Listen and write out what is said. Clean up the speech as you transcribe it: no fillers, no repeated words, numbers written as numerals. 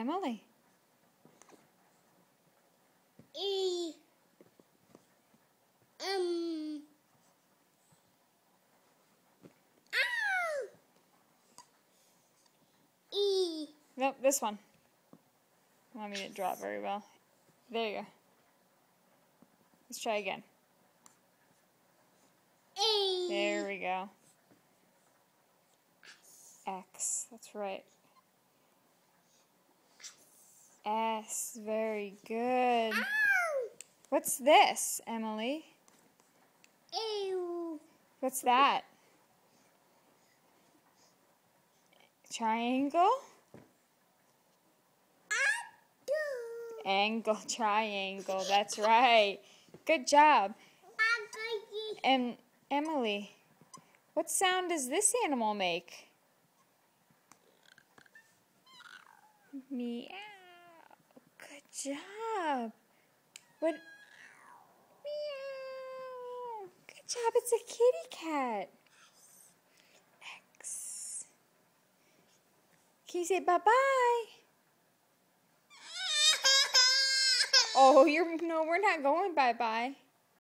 Emily. E. Ow. E. Nope, this one. Want me to draw it very well. There you go. Let's try again. A. There we go. X. That's right. S. Very good. Ow. What's this, Emily? Ew. What's that? Triangle? Angle, triangle. That's right. Good job. And Emily, what sound does this animal make? Meow. Good job. What? Meow. Good job. It's a kitty cat. X. Can you say bye-bye? Oh, no, we're not going bye-bye.